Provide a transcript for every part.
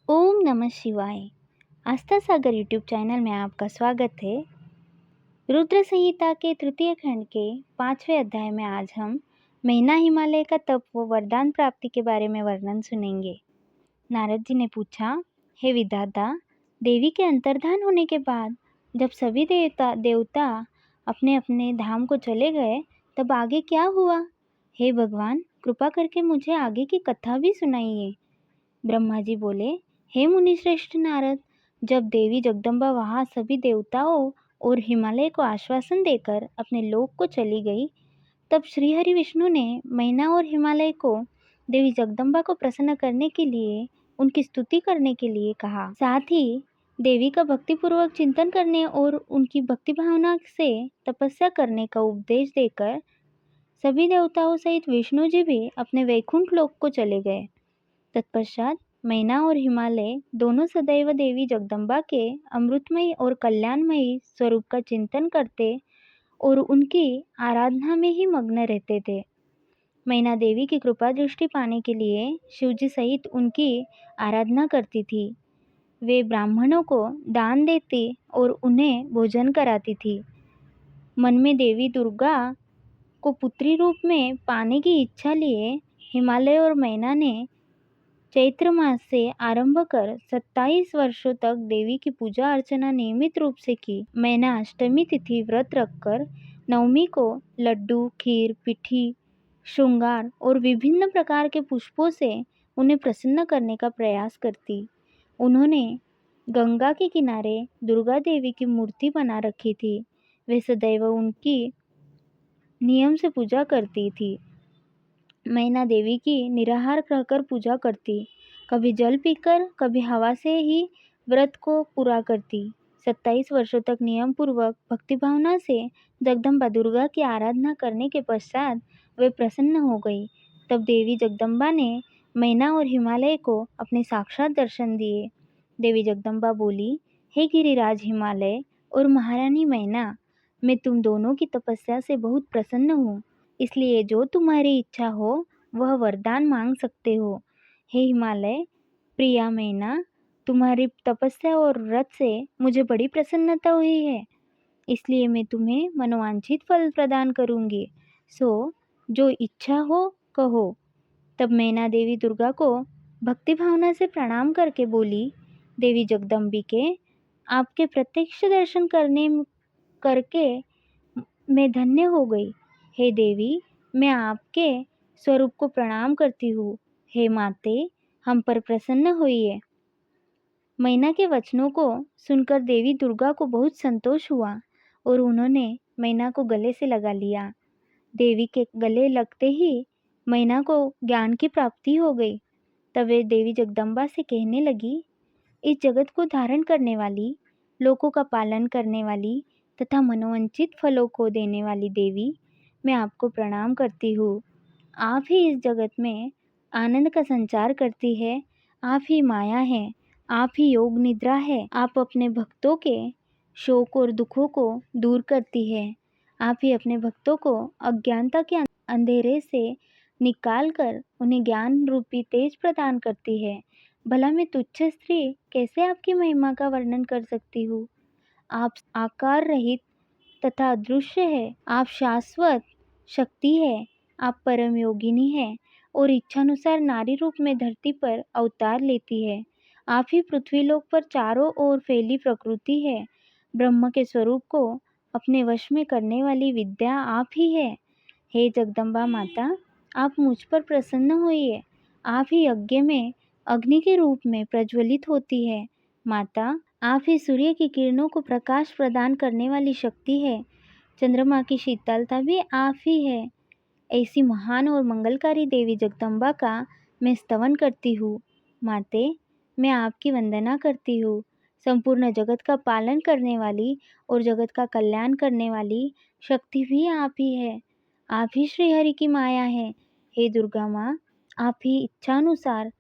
ओम नमः शिवाय। आस्था सागर YouTube channel में आपका स्वागत है। रुद्र संहिता के तृतीय खंड के 5वें अध्याय में आज हम महीना हिमालय का तप व वरदान प्राप्ति के बारे में वर्णन सुनेंगे। नारद जी ने पूछा, हे विधाता, देवी के अंतर्धान होने के बाद जब सभी देवता अपने अपने धाम को चले गए, तब आगे क्या हुआ? हे भगवान, कृपा करके मुझे आगे की कथा भी सुनाइए। ब्रह्मा जी बोले, हे मुनिश्रेष्ठ नारद, जब देवी जगदम्बा वहाँ सभी देवताओं और हिमालय को आश्वासन देकर अपने लोक को चली गई, तब श्रीहरि विष्णु ने मैना और हिमालय को देवी जगदम्बा को प्रसन्न करने के लिए, उनकी स्तुति करने के लिए कहा। साथ ही देवी का भक्तिपूर्वक चिंतन करने और उनकी भक्ति भावना से तपस्या करने का उपदेश देकर सभी देवताओं सहित विष्णु जी भी अपने वैकुंठ लोक को चले गए। तत्पश्चात मैना और हिमालय दोनों सदैव देवी जगदम्बा के अमृतमयी और कल्याणमयी स्वरूप का चिंतन करते और उनकी आराधना में ही मग्न रहते थे। मैना देवी की कृपा दृष्टि पाने के लिए शिवजी सहित उनकी आराधना करती थी। वे ब्राह्मणों को दान देती और उन्हें भोजन कराती थी। मन में देवी दुर्गा को पुत्री रूप में पाने की इच्छा लिए हिमालय और मैना ने चैत्र मास से आरंभ कर 27 वर्षों तक देवी की पूजा अर्चना नियमित रूप से की। मैना अष्टमी तिथि व्रत रखकर नवमी को लड्डू, खीर, पिठी, श्रृंगार और विभिन्न प्रकार के पुष्पों से उन्हें प्रसन्न करने का प्रयास करती। उन्होंने गंगा के किनारे दुर्गा देवी की मूर्ति बना रखी थी। वे सदैव उनकी नियम से पूजा करती थी। मैना देवी की निराहार रहकर पूजा करती, कभी जल पीकर कभी हवा से ही व्रत को पूरा करती। 27 वर्षों तक नियम पूर्वक भक्ति भावना से जगदम्बा दुर्गा की आराधना करने के पश्चात वे प्रसन्न हो गई। तब देवी जगदम्बा ने मैना और हिमालय को अपने साक्षात दर्शन दिए। देवी जगदम्बा बोली, हे गिरिराज हिमालय और महारानी मैना, मैं तुम दोनों की तपस्या से बहुत प्रसन्न हूँ, इसलिए जो तुम्हारी इच्छा हो वह वरदान मांग सकते हो। हे हिमालय, प्रिया मैना, तुम्हारी तपस्या और व्रत से मुझे बड़ी प्रसन्नता हुई है, इसलिए मैं तुम्हें मनोवांछित फल प्रदान करूंगी। सो जो इच्छा हो कहो। तब मैना देवी दुर्गा को भक्ति भावना से प्रणाम करके बोली, देवी जगदम्बिके, आपके प्रत्यक्ष दर्शन करके मैं धन्य हो गई। हे देवी, मैं आपके स्वरूप को प्रणाम करती हूँ। हे माते, हम पर प्रसन्न होइए। मैना के वचनों को सुनकर देवी दुर्गा को बहुत संतोष हुआ और उन्होंने मैना को गले से लगा लिया। देवी के गले लगते ही मैना को ज्ञान की प्राप्ति हो गई। तब वे देवी जगदम्बा से कहने लगी, इस जगत को धारण करने वाली, लोकों का पालन करने वाली तथा मनोवांछित फलों को देने वाली देवी, मैं आपको प्रणाम करती हूँ। आप ही इस जगत में आनंद का संचार करती है। आप ही माया है, आप ही योग निद्रा है। आप अपने भक्तों के शोक और दुखों को दूर करती है। आप ही अपने भक्तों को अज्ञानता के अंधेरे से निकाल कर उन्हें ज्ञान रूपी तेज प्रदान करती है। भला मैं तुच्छ स्त्री कैसे आपकी महिमा का वर्णन कर सकती हूँ? आप आकार रहित तथा अदृश्य है। आप शाश्वत शक्ति है। आप परम योगिनी है और इच्छानुसार नारी रूप में धरती पर अवतार लेती है। आप ही पृथ्वीलोक पर चारों ओर फैली प्रकृति है। ब्रह्म के स्वरूप को अपने वश में करने वाली विद्या आप ही है। हे जगदम्बा माता, आप मुझ पर प्रसन्न होइए। आप ही यज्ञ में अग्नि के रूप में प्रज्वलित होती है। माता, आप ही सूर्य की किरणों को प्रकाश प्रदान करने वाली शक्ति है। चंद्रमा की शीतलता भी आप ही है। ऐसी महान और मंगलकारी देवी जगदम्बा का मैं स्तवन करती हूँ। माते, मैं आपकी वंदना करती हूँ। संपूर्ण जगत का पालन करने वाली और जगत का कल्याण करने वाली शक्ति भी आप ही है। आप ही श्री हरि की माया है। हे दुर्गा माँ, आप ही इच्छानुसार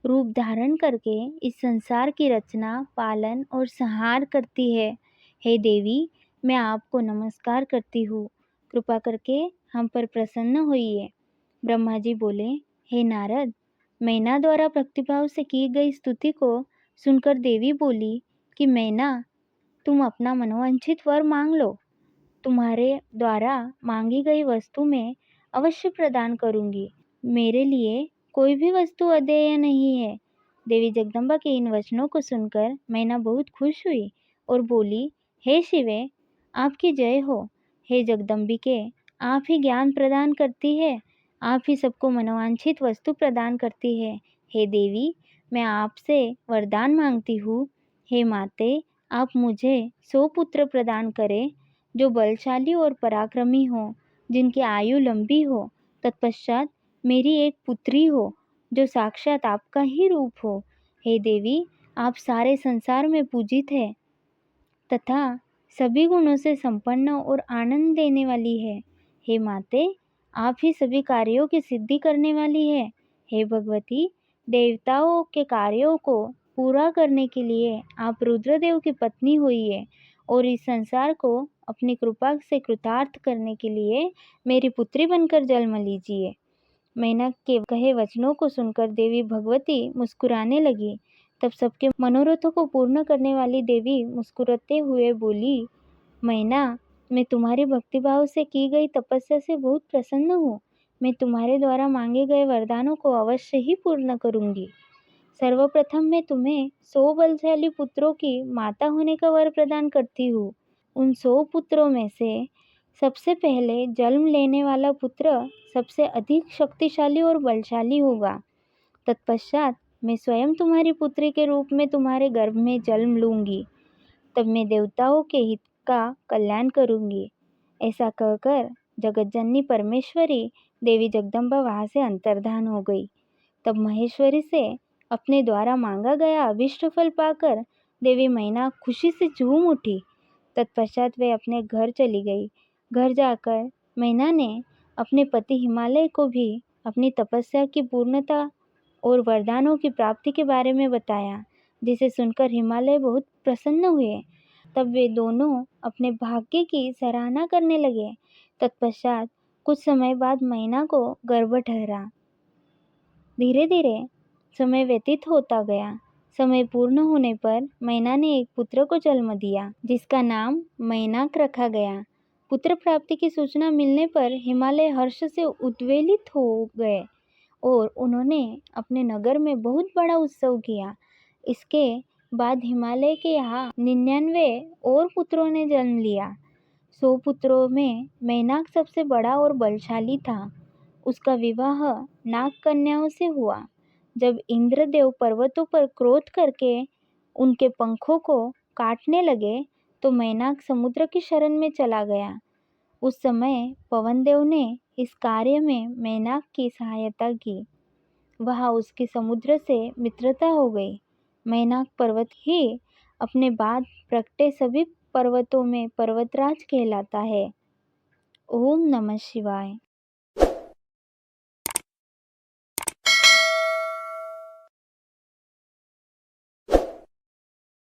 रूप धारण करके इस संसार की रचना, पालन और संहार करती है। हे देवी, मैं आपको नमस्कार करती हूँ। कृपा करके हम पर प्रसन्न होइए। ब्रह्मा जी बोले, हे नारद, मैना द्वारा भक्तिभाव से की गई स्तुति को सुनकर देवी बोली कि मैना, तुम अपना मनोवांछित वर मांग लो। तुम्हारे द्वारा मांगी गई वस्तु मैं अवश्य प्रदान करूंगी। मेरे लिए कोई भी वस्तु अदेय नहीं है। देवी जगदम्बा के इन वचनों को सुनकर मैना बहुत खुश हुई और बोली, हे शिवे, आपकी जय हो। हे जगदम्बिके, आप ही ज्ञान प्रदान करती है, आप ही सबको मनोवांछित वस्तु प्रदान करती है। हे देवी, मैं आपसे वरदान मांगती हूँ। हे माते, आप मुझे 100 पुत्र प्रदान करें जो बलशाली और पराक्रमी हो, जिनकी आयु लंबी हो। तत्पश्चात मेरी एक पुत्री हो जो साक्षात आपका ही रूप हो। हे देवी, आप सारे संसार में पूजित है तथा सभी गुणों से संपन्न और आनंद देने वाली है। हे माते, आप ही सभी कार्यों की सिद्धि करने वाली है। हे भगवती, देवताओं के कार्यों को पूरा करने के लिए आप रुद्रदेव की पत्नी हुई है और इस संसार को अपनी कृपा से कृतार्थ करने के लिए मेरी पुत्री बनकर जन्म लीजिए। मैना के कहे वचनों को सुनकर देवी भगवती मुस्कुराने लगी। तब सबके मनोरथों को पूर्ण करने वाली देवी मुस्कुराते हुए बोली, मैना, मैं तुम्हारी भक्तिभाव से की गई तपस्या से बहुत प्रसन्न हूँ। मैं तुम्हारे द्वारा मांगे गए वरदानों को अवश्य ही पूर्ण करूँगी। सर्वप्रथम मैं तुम्हें 100 बलशाली पुत्रों की माता होने का वर प्रदान करती हूँ। उन 100 पुत्रों में से सबसे पहले जन्म लेने वाला पुत्र सबसे अधिक शक्तिशाली और बलशाली होगा। तत्पश्चात मैं स्वयं तुम्हारी पुत्री के रूप में तुम्हारे गर्भ में जन्म लूंगी। तब मैं देवताओं के हित का कल्याण करूंगी। ऐसा कहकर जगतजननी परमेश्वरी देवी जगदम्बा वहां से अंतर्धान हो गई। तब महेश्वरी से अपने द्वारा मांगा गया अभिष्ट फल पाकर देवी मैना खुशी से झूम उठी। तत्पश्चात वे अपने घर चली गई। घर जाकर मैना ने अपने पति हिमालय को भी अपनी तपस्या की पूर्णता और वरदानों की प्राप्ति के बारे में बताया, जिसे सुनकर हिमालय बहुत प्रसन्न हुए। तब वे दोनों अपने भाग्य की सराहना करने लगे। तत्पश्चात कुछ समय बाद मैना को गर्भ ठहरा। धीरे धीरे समय व्यतीत होता गया। समय पूर्ण होने पर मैना ने एक पुत्र को जन्म दिया, जिसका नाम मैनाक रखा गया। पुत्र प्राप्ति की सूचना मिलने पर हिमालय हर्ष से उद्वेलित हो गए और उन्होंने अपने नगर में बहुत बड़ा उत्सव किया। इसके बाद हिमालय के यहाँ 99 और पुत्रों ने जन्म लिया। 100 पुत्रों में मैनाक सबसे बड़ा और बलशाली था। उसका विवाह नाग कन्याओं से हुआ। जब इंद्रदेव पर्वतों पर क्रोध करके उनके पंखों को काटने लगे तो मैनाक समुद्र की शरण में चला गया। उस समय पवनदेव ने इस कार्य में मैनाक की सहायता की। वहाँ उसकी समुद्र से मित्रता हो गई। मैनाक पर्वत ही अपने बाद प्रगटे सभी पर्वतों में पर्वतराज कहलाता है। ओम नमः शिवाय।